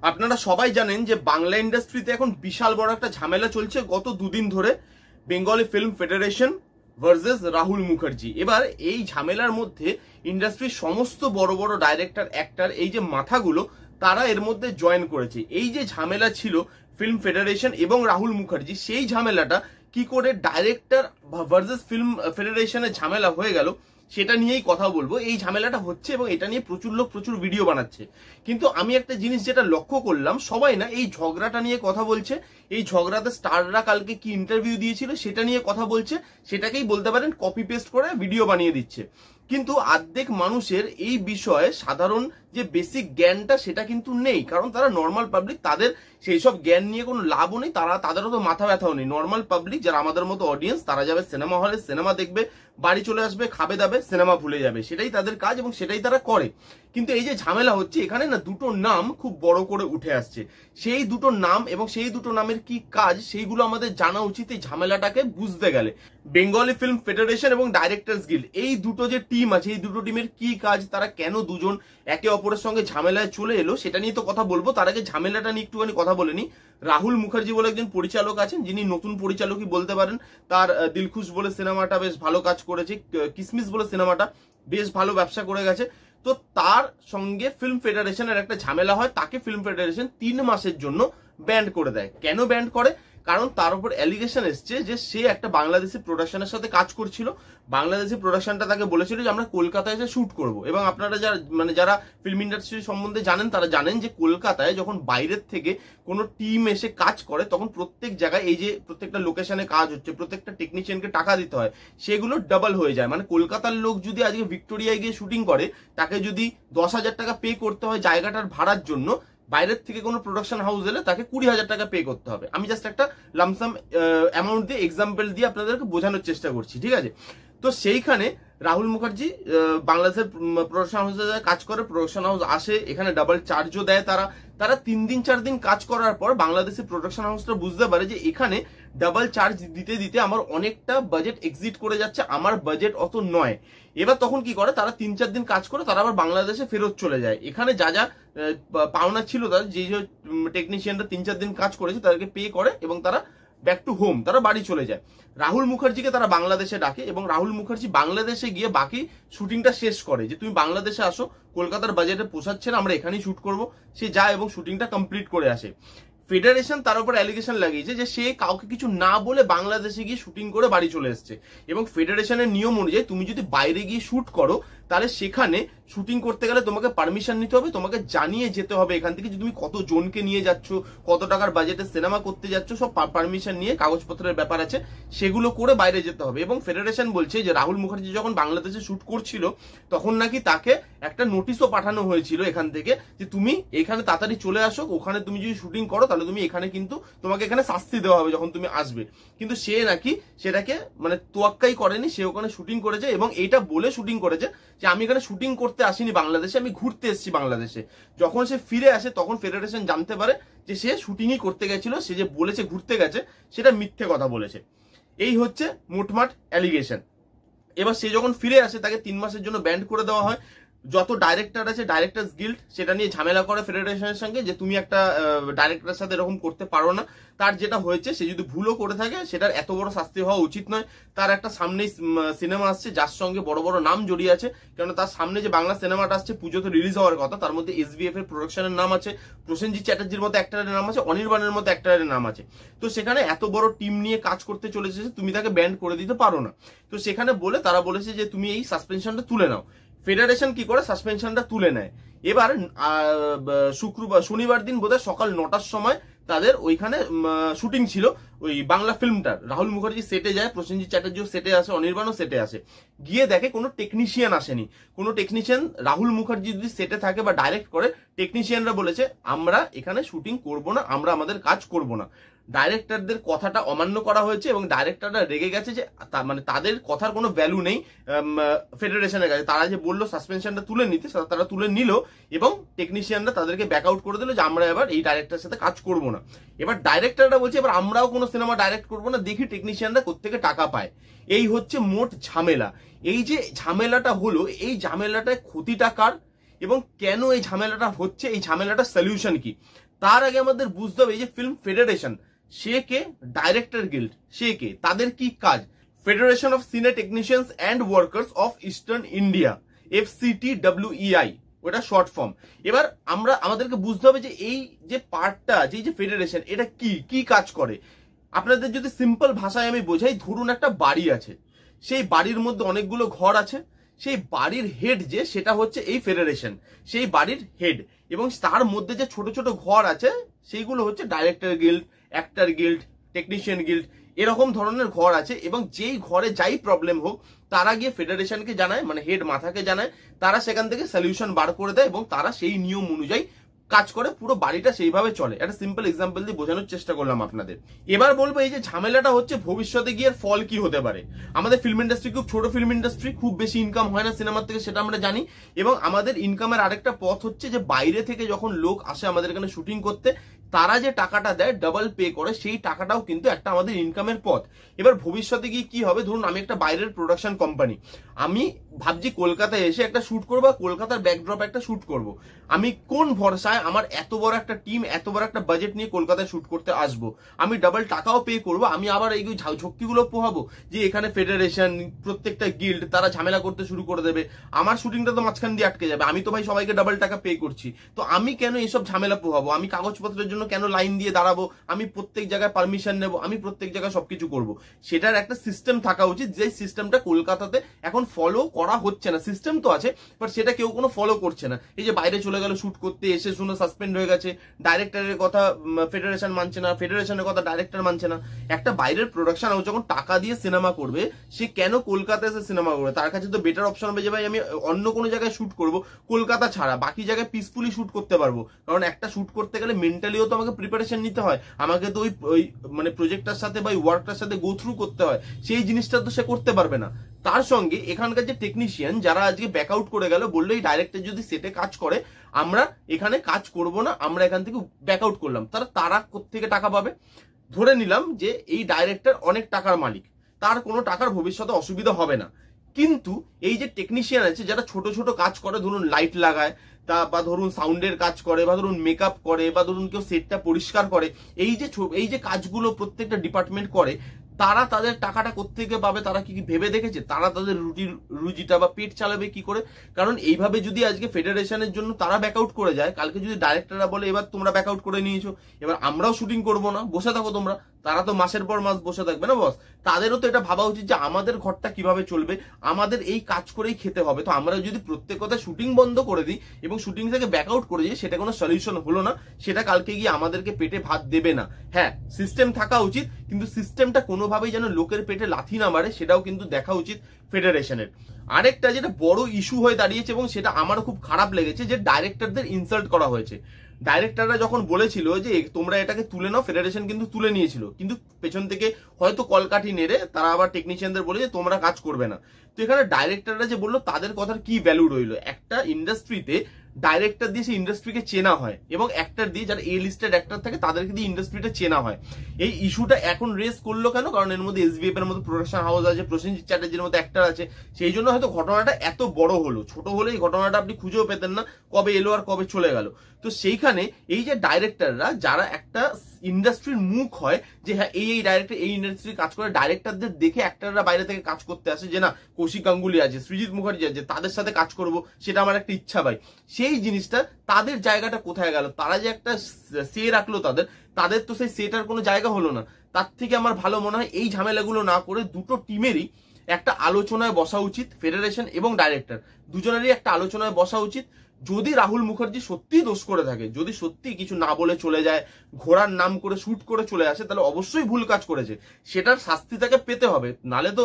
আপনারা সবাই জানেন যে বাংলা ইন্ডাস্ট্রিতে এখন বিশাল বড় একটা ঝামেলা চলছে গত দুদিন ধরে, Bengali film federation versus Rahul Mukherjee. এবার এই ঝামেলার মধ্যে ইন্ডাস্ট্রির সমস্ত বড় বড় ডাইরেক্টর, অ্যাক্টর, এই যে মাথাগুলো, তারা এর মধ্যে জয়েন করেছে। এই যে ঝামেলা ছিল ফিল্ম ফেডারেশন এবং রাহুল মুখার্জি, সেই ঝামেলাটা কি করে ডাইরেক্টর ভার্সেস ফিল্ম ফেডারেশনের ঝামেলা হয়ে গেল সেটা নিয়েই কথা বলবো। এই ঝামেলাটা হচ্ছে এবং এটা নিয়ে প্রচুর লোক প্রচুর ভিডিও বানাচ্ছে, কিন্তু আমি একটা জিনিস যেটা লক্ষ্য করলাম, সবাই না এই ঝগড়াটা নিয়ে কথা বলছে। এই ঝগড়াতে স্টাররা কালকে কি ইন্টারভিউ দিয়েছিল সেটা নিয়ে কথা বলছে, সেটাকেই বলতে পারেন কপি পেস্ট করে ভিডিও বানিয়ে দিচ্ছে। কিন্তু অর্ধেক মানুষের এই বিষয়ে সাধারণ যে বেসিক জ্ঞানটা সেটা কিন্তু নেই, কারণ তারা নর্মাল পাবলিক, তাদের সেই সব জ্ঞান নিয়ে কোনো লাভও নেই, তাদেরও তো মাথা ব্যথাও নেই। নর্মাল পাবলিক যারা আমাদের মতো অডিয়েন্স, তারা যাবে সিনেমা হলে, সিনেমা দেখবে, বাড়ি চলে আসবে, খাবে দাবে, সিনেমা ভুলে যাবে, সেটাই তাদের কাজ এবং সেটাই তারা করে। কিন্তু এই যে ঝামেলা হচ্ছে এখানে না, দুটো নাম খুব বড় করে উঠে আসছে। সেই দুটো নাম এবং সেই দুটো নামের কি কাজ সেইগুলো আমাদের জানা উচিত এই ঝামেলাটাকে বুঝতে গেলে। বেঙ্গলি ফিল্ম ফেডারেশন এবং ডাইরেক্টরস গিল্ড, এই দুটো যে টিম আছে, এই দুটো টিমের কি কাজ, তারা কেন দুজন একে অপরের সঙ্গে ঝামেলায় চলে এলো সেটা নিয়ে তো কথা বলবো। তার আগে ঝামেলাটা নিয়ে একটুখানি কথা বলে নি। রাহুল মুখার্জি বলে একজন পরিচালক আছেন, যিনি নতুন পরিচালকই বলতে পারেন। তার দিলখুশ বলে সিনেমাটা বেশ ভালো কাজ করেছে, কিসমিস বলে সিনেমাটা বেশ ভালো ব্যবসা করে গেছে। তো তার সঙ্গে ফিল্ম ফেডারেশনের একটা ঝামেলা হয়, তাকে ফিল্ম ফেডারেশন 3 মাসের জন্য ব্যান্ড করে দেয়। কেন ব্যান্ড করে? কারণ তার উপর অ্যালিগেশন এসছে যে সে একটা বাংলাদেশি প্রোডাকশনের সাথে কাজ করছিল। বাংলাদেশি প্রোডাকশনটা তাকে বলেছিল যে আমরা কলকাতায় এসে শুট করব, এবং আপনারা যারা ফিল্ম ইন্ডাস্ট্রি সম্বন্ধে জানেন তারা জানেন যে কলকাতায় যখন বাইরের থেকে কোনো টিম এসে কাজ করে তখন প্রত্যেক জায়গায় এই যে প্রত্যেকটা লোকেশনে কাজ হচ্ছে, প্রত্যেকটা টেকনিশিয়ানকে টাকা দিতে হয়, সেগুলো ডাবল হয়ে যায়। মানে কলকাতার লোক যদি আজকে ভিক্টোরিয়ায় গিয়ে শুটিং করে, তাকে যদি 10,000 টাকা পে করতে হয় জায়গাটার ভাড়ার জন্য, বাইরের থেকে কোনো প্রোডাকশন হাউস এলে তাকে 20,000 টাকা পে করতে হবে। আমি জাস্ট একটা লামসাম অ্যামাউন্ট দিয়ে এক্সাম্পল দিয়ে আপনাদেরকে বোঝানোর চেষ্টা করছি, ঠিক আছে? তো সেইখানে রাহুল মুখার্জি বাংলাদেশের প্রোডাকশন হাউসে কাজ করে, প্রোডাকশন হাউস আসে, এখানে ডাবল চার্জও দেয়। তারা 3 দিন 4 দিন কাজ করার পর বাংলাদেশের প্রোডাকশন হাউসটা বুঝতে পারে যে এখানে ডাবল চার্জ দিতে দিতে আমার অনেকটা বাজেট এক্সিট করে যাচ্ছে, আমার বাজেট অত নয়। এবার তখন কি করে, তারা 3-4 দিন কাজ করে তারা আবার বাংলাদেশে ফেরত চলে যায়। এখানে যা যা পাওনা ছিল, তার যে টেকনিশিয়ানরা 3-4 দিন কাজ করেছে তাদেরকে পে করে এবং তারা ব্যাক টু হোম, তারা বাড়ি চলে যায়। রাহুল মুখার্জিকে তারা বাংলাদেশে ডাকে এবং রাহুল মুখার্জি বাংলাদেশে গিয়ে বাকি শুটিংটা শেষ করে, যে তুমি বাংলাদেশে আসো, কলকাতার বাজেটে পোষাচ্ছে না, আমরা এখানেই শুট করবো। সে যায় এবং শুটিংটা কমপ্লিট করে আসে। ফেডারেশন তার উপর অ্যালিগেশন লাগিয়েছে যে সে কাউকে কিছু না বলে বাংলাদেশে গিয়ে শুটিং করে বাড়ি চলে এসছে, এবং ফেডারেশনের নিয়ম অনুযায়ী তুমি যদি বাইরে গিয়ে শুট করো তাহলে সেখানে শুটিং করতে গেলে তোমাকে পারমিশন নিতে হবে, তোমাকে জানিয়ে যেতে হবে এখান থেকে যে তুমি কত জনকে নিয়ে যাচ্ছ, কত টাকার বাজেটে সিনেমা করতে যাচ্ছ, সব পারমিশন নিয়ে কাগজপত্রের ব্যাপার আছে, সেগুলো করে বাইরে যেতে হবে। এবং ফেডারেশন বলছে যে রাহুল মুখার্জি যখন বাংলাদেশে শুট করছিল তখন নাকি তাকে একটা নোটিশও পাঠানো হয়েছিল এখান থেকে যে তুমি এখানে তাড়াতাড়ি চলে আসো, ওখানে তুমি যদি শুটিং করো তাহলে তুমি এখানে কিন্তু তোমাকে এখানে শাস্তি দেওয়া হবে যখন তুমি আসবে। কিন্তু সে নাকি সেটাকে মানে তোয়াক্কাই করেনি, সে ওখানে শুটিং করেছে এবং এইটা বলে শুটিং করেছে যে আমি এখানে শুটিং করতে আসিনি বাংলাদেশে, আমি ঘুরতে এসেছি বাংলাদেশে। যখন সে ফিরে আসে তখন ফেডারেশন জানতে পারে যে সে শুটিংই করতে গেছিল, সে যে বলেছে ঘুরতে গেছে সেটা মিথ্যে কথা বলেছে। এই হচ্ছে মোটমাট অ্যালিগেশন। এবার সে যখন ফিরে আসে তাকে 3 মাসের জন্য ব্যান্ড করে দেওয়া হয়। যত ডাইরেক্টর আছে, ডাইরেক্টরস গিল্ড সেটা নিয়ে ঝামেলা করে ফেডারেশনের সঙ্গে যে তুমি একটা ডাইরেক্টরের সাথে এরকম করতে পারো না। তার যেটা হয়েছে, সে যদি ভুলও করে থাকে সেটার এত বড় শাস্তি হওয়া উচিত নয়। তার একটা সামনেই সিনেমা আসছে যার সঙ্গে বড় বড় নাম জড়িয়ে আছে, কারণ তার সামনে যে বাংলা সিনেমাটা আসছে পুজোতে রিলিজ হওয়ার কথা, তার মধ্যে SBF এর প্রোডাকশনের নাম আছে, প্রসেনজিৎ চ্যাটার্জির মতো অ্যাক্টরের নাম আছে, অনির্বাণের মতো অ্যাক্টরের নাম আছে। তো সেখানে এত বড় টিম নিয়ে কাজ করতে চলেছে, তুমি তাকে ব্যান্ড করে দিতে পারো না। তো সেখানে বলে তারা বলেছে যে তুমি এই সাসপেনশনটা তুলে নাও। ফেডারেশন কি করে সাসপেনশনটা তুলে নেয়। এবার শনিবার দিন বোধহয় সকাল 9টার সময় তাদের ওইখানে শুটিং ছিল ওই বাংলা ফিল্মটার। রাহুল মুখার্জি সেটে যায়, প্রসেনজিৎ চ্যাটার্জিও সেটে আসে, অনির্বাণও সেটে আসে। গিয়ে দেখে কোনো টেকনিশিয়ান আসেনি। কোনো টেকনিশিয়ান, রাহুল মুখার্জি যদি সেটে থাকে বা ডাইরেক্ট করে, টেকনিশিয়ানরা বলেছে আমরা এখানে শুটিং করব না, আমরা আমাদের কাজ করব না। ডাইরেক্টরদের কথাটা অমান্য করা হয়েছে এবং ডাইরেক্টররা রেগে গেছে যে মানে তাদের কথার কোনো ভ্যালু নেই ফেডারেশনের কাছে। তারা যে বললো সাসপেনশনটা তুলে নিতে, তারা তুলে নিল এবং টেকনিশিয়ানরা তাদেরকে ব্যাক আউট করে দিল যে আমরা এবার এই ডাইরেক্টরের সাথে কাজ করব না। এবার ডাইরেক্টররা বলছে এবার আমরাও কোনো সিনেমা ডাইরেক্ট করবো না, দেখি টেকনিশিয়ানরা কোত্থেকে টাকা পায়। এই হচ্ছে মোট ঝামেলা। এই যে ঝামেলাটা হলো, এই ঝামেলাটায় ক্ষতিটা কার এবং কেন এই ঝামেলাটা হচ্ছে, এই ঝামেলাটার সলিউশন কি। তার আগে আমাদের বুঝতে হবে এই যে ফিল্ম ফেডারেশন সে কে, ডাইরেক্টর গিল্ড সে কে, তাদের কি কাজ। ফেডারেশন অফ সিনে technicians and workers of eastern India, FCTWEI, ওটা শর্ট ফর্ম। এবার আমাদেরকে বুঝতে হবে যে এই যে পার্টটা, যে ফেডারেশন, এটা কি কাজ করে। আপনাদের যদি সিম্পল ভাষায় আমি বোঝাই, ধরুন একটা বাড়ি আছে, সেই বাড়ির মধ্যে অনেকগুলো ঘর আছে, সেই বাড়ির হেড যে সেটা হচ্ছে এই ফেডারেশন, সেই বাড়ির হেড, এবং তার মধ্যে যে ছোট ছোট ঘর আছে সেইগুলো হচ্ছে director guild, actor guild, technician guild, এরকম ধরনের ঘর আছে। এবং যেই ঘরে যাই প্রবলেম হোক তারা গিয়ে ফেডারেশনকে জানায়, মানে হেড মাথাকে জানায়, তারা সেখান থেকে সলিউশন বার করে দেয় এবং তারা সেই নিয়ম অনুযায়ী কাজ করে, পুরো বাড়িটা সেইভাবে চলে। একটা সিম্পল এক্সাম্পল দিয়ে বোঝানোর চেষ্টা করলাম আপনাদের। এবার বলবো এই যে ঝামেলাটা হচ্ছে ভবিষ্যতে গিয়ে ফল কি হতে পারে। আমাদের ফিল্ম ইন্ডাস্ট্রি খুব ছোট ফিল্ম ইন্ডাস্ট্রি, খুব বেশি ইনকাম হয় না সিনেমার থেকে, সেটা আমরা জানি। এবং আমাদের ইনকামের আরেকটা পথ হচ্ছে যে বাইরে থেকে যখন লোক আসে আমাদের এখানে শুটিং করতে, তারা যে টাকাটা দেয়, ডাবল পে করে, সেই টাকাটাও কিন্তু একটা আমাদের ইনকামের পথ। এবার ভবিষ্যতে গিয়ে কি হবে, ধরুন আমি একটা বাইরের প্রোডাকশন কোম্পানি, আমি ভাবছি কলকাতায় এসে একটা শুট করবো, কলকাতার ব্যাকড্রপ একটা শুট করব। আমি কোন ভরসায় আমার এত বড় একটা টিম, এত বড় একটা বাজেট নিয়ে কলকাতায় শুট করতে আসবো, আমি ডাবল টাকাও পে করবো, আমি আবার এই ঝক্কিগুলো পোহাবো যে এখানে ফেডারেশন, প্রত্যেকটা গিল্ড তারা ঝামেলা করতে শুরু করে দেবে, আমার শুটিংটা তো মাঝখান দিয়ে আটকে যাবে, আমি তো ভাই সবাইকে ডাবল টাকা পে করছি, তো আমি কেন এইসব ঝামেলা পোহাবো, আমি কাগজপত্রের জন্য কেন লাইন দিয়ে দাঁড়াবো, আমি প্রত্যেক জায়গায় পারমিশন নেবো, আমি প্রত্যেক জায়গায় সবকিছু করবো। সেটার একটা সিস্টেম থাকা উচিত, যে সিস্টেমটা কলকাতাতে এখন ফলো করা হচ্ছে না। সিস্টেম তো আছে, বাট সেটা কেউ কোনো ফলো করছে না। এই যে বাইরে চলে গেল শুট করতে, এসে শুনে সাসপেন্ড হয়ে গেছে, ডাইরেক্টরের কথা ফেডারেশন মানছে না, ফেডারেশনের কথা ডাইরেক্টর মানছে না। একটা বাইরের প্রোডাকশন হাউস যখন টাকা দিয়ে সিনেমা করবে, সে কেন কলকাতায় এসে সিনেমা করবে? তার কাছে তো বেটার অপশন হবে যে ভাই আমি অন্য কোনো জায়গায় শুট করবো, কলকাতা ছাড়া বাকি জায়গায় পিসফুলি শুট করতে পারবো। কারণ একটা শুট করতে গেলে মেন্টালিও তো আমাকে প্রিপারেশন নিতে হয়, আমাকে তো ওই মানে প্রজেক্টটার সাথে বা ওয়ার্কটার সাথে গো থ্রু করতে হয়, সেই জিনিসটা তো সে করতে পারবে না। তার সঙ্গে এখানকার যে টেকনিশিয়ান যারা আজকে ব্যাকআউট করে গেল, বললো এই ডাইরেক্টর যদি সেটে কাজ করে, আমরা এখানে কাজ করব না, আমরা এখান থেকে ব্যাকআউট করলাম, তারা কোত্থেকে টাকা পাবে? ধরে নিলাম যে এই ডাইরেক্টর অনেক টাকার মালিক, তার কোনো টাকার ভবিষ্যতে অসুবিধা হবে না। কিন্তু এই যে টেকনিশিয়ান আছে যারা ছোট ছোট কাজ করে, ধরুন লাইট লাগায়, বা ধরুন সাউন্ডের কাজ করে, বা ধরুন মেকআপ করে, বা ধরুন কেউ সেটটা পরিষ্কার করে, এই যে কাজগুলো প্রত্যেকটা ডিপার্টমেন্ট করে, তারা তাদের টাকাটা কোত্থেকে পাবে? তারা কি ভেবে দেখেছে তারা তাদের রুজিটা বা পেট চালাবে কি করে? কারণ এইভাবে যদি আজকে ফেডারেশনের জন্য তারা ব্যাকআউট করে যায়, কালকে যদি ডাইরেক্টররা বলে এবার তোমরা ব্যাকআউট করে নিয়েছো, এবার আমরাও শুটিং করবো না, বসে থাকো তোমরা, তারা তো মাসের পর মাস বসে থাকবে না বস। তাদেরও তো এটা ভাবা উচিত যে আমাদের ঘরটা কিভাবে চলবে, আমাদের এই কাজ করেই খেতে হবে। তো আমরা যদি প্রত্যেক কথা শুটিং বন্ধ করে দিই এবং শুটিং থেকে ব্যাকআউট করে দিই, সেটা কোনো সলিউশন হলো না, সেটা কালকে গিয়ে আমাদেরকে পেটে ভাত দেবে না। হ্যাঁ, সিস্টেম থাকা উচিত, কিন্তু সিস্টেমটা কোনোভাবেই যেন লোকের পেটে লাথি না মারে, সেটাও কিন্তু দেখা উচিত ফেডারেশনের। আরেকটা যেটা বড় ইস্যু হয়ে দাঁড়িয়েছে এবং সেটা আমারও খুব খারাপ লেগেছে, যে ডাইরেক্টরদের ইনসাল্ট করা হয়েছে। ডাইরেক্টররা যখন বলেছিল যে তোমরা এটাকে তুলে নাও, ফেডারেশন কিন্তু তুলে নিয়েছিল, কিন্তু পেছন থেকে হয়তো কলকাঠি নেড়ে তারা আবার টেকনিশিয়ানদের বলে যে তোমরা কাজ করবে না। তো এখানে ডাইরেক্টররা যে বললো, তাদের কথার কি ভ্যালু রইলো? একটা ইন্ডাস্ট্রিতে ডাইরেক্টর দিয়ে সেই ইন্ডাস্ট্রিকে চেনা হয়, এবং অ্যাক্টর দিয়ে, যারা এ লিস্টেড অ্যাক্টর থাকে তাদেরকে দিয়ে ইন্ডাস্ট্রিটা চেনা হয়। এই ইস্যুটা এখন রেস করলো কেন? কারণ এর মধ্যে SBF এর মতো প্রোডাকশন হাউস আছে, প্রসেনজিৎ চ্যাটার্জির মতো অ্যাক্টর আছে, সেই জন্য হয়তো ঘটনাটা এত বড় হলো। ছোট হলে এই ঘটনাটা আপনি খুঁজেও পেতেন না, কবে এলো আর কবে চলে গেল। তো সেইখানে এই যে ডাইরেক্টররা, যারা একটা ইন্ডাস্ট্রির মুখ হয়, যে হ্যাঁ এই ডাইরেক্টর এই ইন্ডাস্ট্রি কাজ করে, ডাইরেক্টরদের দেখে অ্যাক্টররা বাইরে থেকে কাজ করতে আসে, যে না কৌশিক গাঙ্গুলি আছে, সৃজিত মুখার্জি আছে, তাদের সাথে কাজ করব, সেটা আমার একটা ইচ্ছা ভাই। সেই জিনিসটা, তাদের জায়গাটা কোথায় গেল? তারা যে একটা সে রাখলো তাদের তো সেই সেটার কোনো জায়গা হলো না। তার থেকে আমার ভালো মনে হয় এই ঝামেলাগুলো না করে দুটো টিমেরই একটা আলোচনায় বসা উচিত, ফেডারেশন এবং ডাইরেক্টর দুজনেরই একটা আলোচনায় বসা উচিত। যদি রাহুল মুখার্জি সত্যি দোষ করে থাকে, যদি সত্যি কিছু না বলে চলে যায়, ঘোড়ার নাম করে শুট করে চলে আসে, তাহলে অবশ্যই ভুল কাজ করেছে, সেটার শাস্তি তাকে পেতে হবে। নালে তো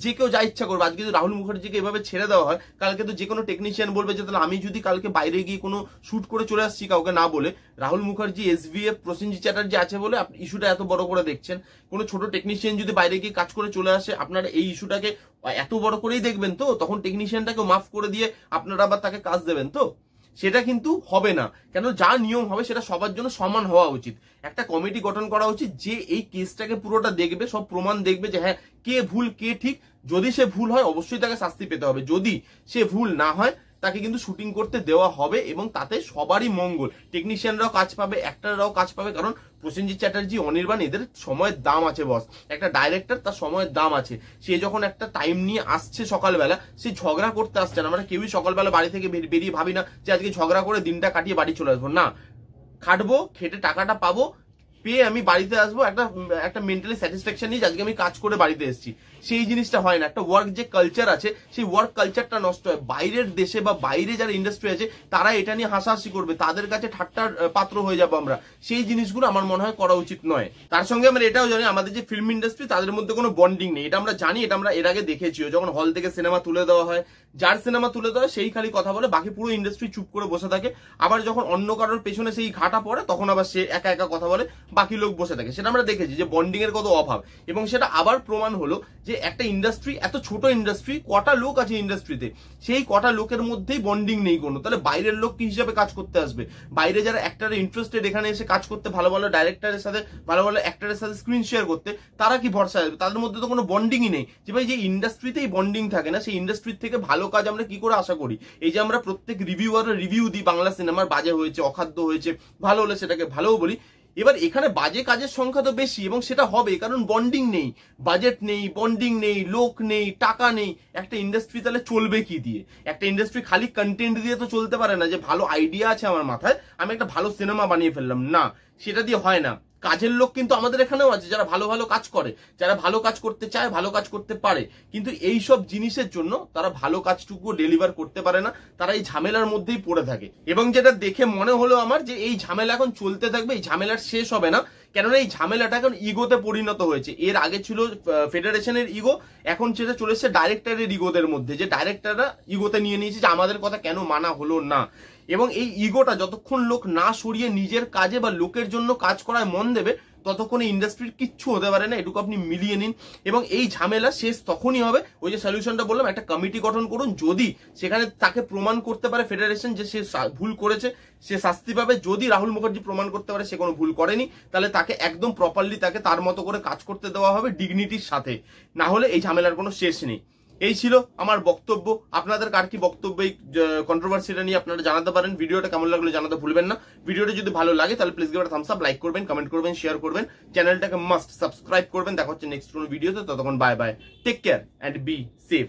যে কেউ যা ইচ্ছা করবে। আজকে যদি রাহুল মুখার্জিকে এভাবে ছেড়ে দেওয়া হয়, কালকে তো যে কোনো টেকনিশিয়ান বলবে যে তাহলে আমি যদি কালকে বাইরে গিয়ে কোনো শুট করে চলে আসছি কাউকে না বলে, রাহুল মুখার্জি, SBF, প্রসেনজিৎ চ্যাটার্জি আছে বলে আপনি ইস্যুটা এত বড় করে দেখছেন। কোনো ছোট টেকনিশিয়ান যদি বাইরে গিয়ে কাজ করে চলে আসে, আপনারা এই ইস্যুটাকে এত বড় করেই দেখবেন তো? তখন টেকনিশিয়ানটাকে মাফ করে দিয়ে আপনারা আবার তাকে কাজ দেবেন তো? সেটা কিন্তু হবে না। কেন? যা নিয়ম হবে সেটা সবার জন্য সমান হওয়া উচিত। একটা কমিটি গঠন করা উচিত, যে এই কেসটাকে পুরোটা দেখবে, সব প্রমাণ দেখবে, যে হ্যাঁ কে ভুল কে ঠিক। যদি সে ভুল হয় অবশ্যই তাকে শাস্তি পেতে হবে, যদি সে ভুল না হয় তাকে কিন্তু শুটিং করতে দেওয়া হবে এবং তাতে সবারই মঙ্গল। টেকনিশিয়ানরাও কাজ পাবে, অ্যাক্টররাও কাজ পাবে, কারণ প্রসেনজিৎ চ্যাটার্জি, অনির্বাণ এদের সময়ের দাম আছে বস। একটা ডাইরেক্টর তার সময়ের দাম আছে। সে যখন একটা টাইম নিয়ে আসছে সকালবেলা, সে ঝগড়া করতে আসছে না। আমরা কেউই সকালবেলা বাড়ি থেকে বেরিয়ে ভাবি না যে আজকে ঝগড়া করে দিনটা কাটিয়ে বাড়ি চলে আসবো, না, খাটবো, খেটে টাকাটা পাবো, পেয়ে আমি বাড়িতে আসবো একটা মেন্টালি স্যাটিসফ্যাকশন নিয়ে আজকে আমি কাজ করে বাড়িতে এসেছি। সেই জিনিসটা হয় না। একটা ওয়ার্ক যে কালচার আছে, সেই ওয়ার্ক কালচারটা নষ্ট হয়। বাইরের দেশে বা বাইরে যারা ইন্ডাস্ট্রি আছে তারা এটা নিয়ে হাসাহাসি করবে, তাদের কাছে ঠাট্টার পাত্র হয়ে যাবো আমরা। সেই জিনিসগুলো আমার মনে হয় করা উচিত নয়। তার সঙ্গে আমরা এটাও জানি আমাদের যে ফিল্ম ইন্ডাস্ট্রি তাদের মধ্যে কোনো বন্ডিং নেই, এটা আমরা জানি, এটা আমরা এর আগে দেখেছিও। যখন হল থেকে সিনেমা তুলে দেওয়া হয়, যার সিনেমা তুলে দেওয়া হয় সেই খালি কথা বলে, বাকি পুরো ইন্ডাস্ট্রি চুপ করে বসে থাকে। আবার যখন অন্য কারোর পেছনে সেই ঘাটা পড়ে তখন আবার সে একা একা কথা বলে, বাকি লোক বসে থাকে। সেটা আমরা দেখেছি যে বন্ডিং এর কত অভাব। এবং সেটা আবার প্রমাণ হলো যে একটা ইন্ডাস্ট্রি, এত ছোট ইন্ডাস্ট্রি, কটা লোক আছে ইন্ডাস্ট্রিতে, সেই কটা লোকের মধ্যেই বন্ডিং নেই কোনো। তাহলে বাইরের লোক কি হিসাবে কাজ করতে আসবে? বাইরে যারা অ্যাক্টর ইন্টারেস্টেড এখানে এসে কাজ করতে, ভালো ভালো ডাইরেক্টরের সাথে, ভালো ভালো অ্যাক্টরের সাথে স্ক্রিন শেয়ার করতে, তারা কি ভরসা আসবে? তাদের মধ্যে তো কোনো বন্ডিংই নেই। যে ভাই, যে ইন্ডাস্ট্রিতেই বন্ডিং থাকে না, সেই ইন্ডাস্ট্রির থেকে ভালো কাজ আমরা কি করে আশা করি? এই যে আমরা প্রত্যেক রিভিউয়ারের রিভিউ দিই বাংলা সিনেমার, বাজে হয়েছে, অখাদ্য হয়েছে, ভালো হলে সেটাকে ভালোও বলি। এবার এখানে বাজে কাজের সংখ্যা তো বেশি, এবং সেটা হবে কারণ বন্ডিং নেই, বাজেট নেই, বন্ডিং নেই, লোক নেই, টাকা নেই। একটা ইন্ডাস্ট্রি তাহলে চলবে কি দিয়ে? একটা ইন্ডাস্ট্রি খালি কন্টেন্ট দিয়ে তো চলতে পারে না। যে ভালো আইডিয়া আছে আমার মাথায়, আমি একটা ভালো সিনেমা বানিয়ে ফেললাম, না, সেটা দিয়ে হয় না। কাজের লোক কিন্তু আমাদের এখানেও আছে, যারা ভালো ভালো কাজ করে, যারা ভালো কাজ করতে চায়, ভালো কাজ করতে পারে, কিন্তু এই সব জিনিসের জন্য তারা ভালো কাজটুকু ডেলিভার করতে পারে না। তারা এই ঝামেলার মধ্যেই পড়ে থাকে। এবং যেটা দেখে মনে হলো আমার, যে এই ঝামেলা এখন চলতে থাকবে, এই ঝামেলার শেষ হবে না। কেননা এই ঝামেলাটা এখন ইগোতে পরিণত হয়েছে। এর আগে ছিল ফেডারেশনের ইগো, এখন সেটা চলে এসেছে ডাইরেক্টরের ইগোদের মধ্যে, যে ডাইরেক্টররা ইগোতে নিয়ে নিয়েছে যে আমাদের কথা কেন মানা হলো না। এবং এই ইগোটা যতক্ষণ লোক না সরিয়ে নিজের কাজে বা লোকের জন্য কাজ করায় মন দেবে, ততক্ষণ ইন্ডাস্ট্রির কিচ্ছু হতে পারে না। এটুকু আপনি মিলিয়ে নিন। এবং এই ঝামেলা শেষ তখনই হবে, ওই যে সলিউশনটা বললাম, একটা কমিটি গঠন করুন। যদি সেখানে তাকে প্রমাণ করতে পারে ফেডারেশন যে সে ভুল করেছে, সে শাস্তি পাবে। যদি রাহুল মুখার্জি প্রমাণ করতে পারে সে কোনো ভুল করেনি, তাহলে তাকে একদম প্রপারলি তাকে তার মতো করে কাজ করতে দেওয়া হবে ডিগনিটির সাথে। না হলে এই ঝামেলার কোনো শেষ নেই। এই ছিল আমার বক্তব্য। আপনাদের কার কি বক্তব্য এই কন্ট্রোভার্সিটা নিয়ে আপনারা জানাতে পারেন। ভিডিওটা কেমন লাগলো জানাতে ভুলবেন না। ভিডিওটা যদি ভালো লাগে তাহলে please give it a Thums up, like করবেন, কমেন্ট করবেন, শেয়ার করবেন, চ্যানেলটাকে মাস্ট সাবস্ক্রাইব করবেন। দেখা হচ্ছে নেক্সট কোনো ভিডিওতে। ততক্ষণ bye bye, take care and be safe.